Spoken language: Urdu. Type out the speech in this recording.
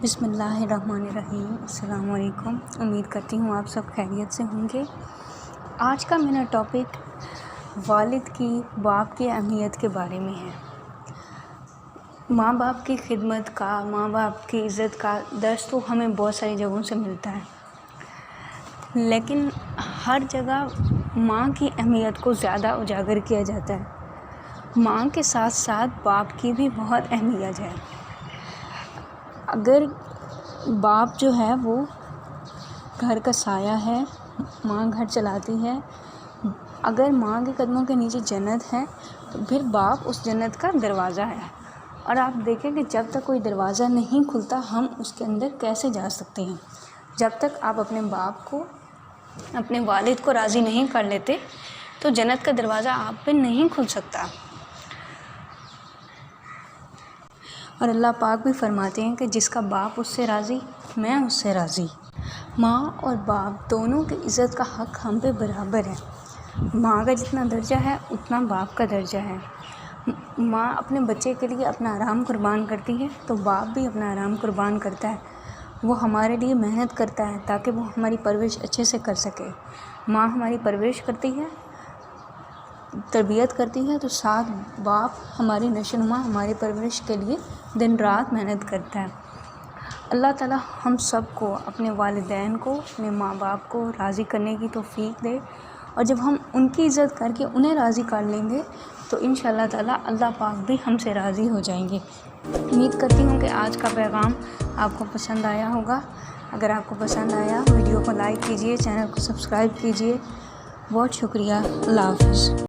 بسم اللہ الرحمن الرحیم۔ السلام علیکم۔ امید کرتی ہوں آپ سب خیریت سے ہوں گے۔ آج کا میرا ٹاپک والد کی باپ کی اہمیت کے بارے میں ہے۔ ماں باپ کی خدمت کا، ماں باپ کی عزت کا درس تو ہمیں بہت ساری جگہوں سے ملتا ہے، لیکن ہر جگہ ماں کی اہمیت کو زیادہ اجاگر کیا جاتا ہے۔ ماں کے ساتھ ساتھ باپ کی بھی بہت اہمیت ہے۔ اگر باپ جو ہے وہ گھر کا سایہ ہے، ماں گھر چلاتی ہے، اگر ماں کے قدموں کے نیچے جنت ہے تو پھر باپ اس جنت کا دروازہ ہے۔ اور آپ دیکھیں کہ جب تک کوئی دروازہ نہیں کھلتا ہم اس کے اندر کیسے جا سکتے ہیں؟ جب تک آپ اپنے باپ کو، اپنے والد کو راضی نہیں کر لیتے تو جنت کا دروازہ آپ پہ نہیں کھل سکتا۔ اور اللہ پاک بھی فرماتے ہیں کہ جس کا باپ اس سے راضی، میں اس سے راضی۔ ماں اور باپ دونوں کی عزت کا حق ہم پہ برابر ہے۔ ماں کا جتنا درجہ ہے اتنا باپ کا درجہ ہے۔ ماں اپنے بچے کے لیے اپنا آرام قربان کرتی ہے تو باپ بھی اپنا آرام قربان کرتا ہے۔ وہ ہمارے لیے محنت کرتا ہے تاکہ وہ ہماری پرورش اچھے سے کر سکے۔ ماں ہماری پرورش کرتی ہے، تربیت کرتی ہے، تو ساتھ باپ ہماری نشو و نما، ہماری پرورش کے لیے دن رات محنت کرتا ہے۔ اللہ تعالیٰ ہم سب کو، اپنے والدین کو، اپنے ماں باپ کو راضی کرنے کی توفیق دے، اور جب ہم ان کی عزت کر کے انہیں راضی کر لیں گے تو انشاءاللہ تعالیٰ اللہ پاک بھی ہم سے راضی ہو جائیں گے۔ امید کرتی ہوں کہ آج کا پیغام آپ کو پسند آیا ہوگا۔ اگر آپ کو پسند آیا ویڈیو کو لائک کیجیے، چینل کو سبسکرائب کیجیے۔ بہت شکریہ۔ اللہ حافظ۔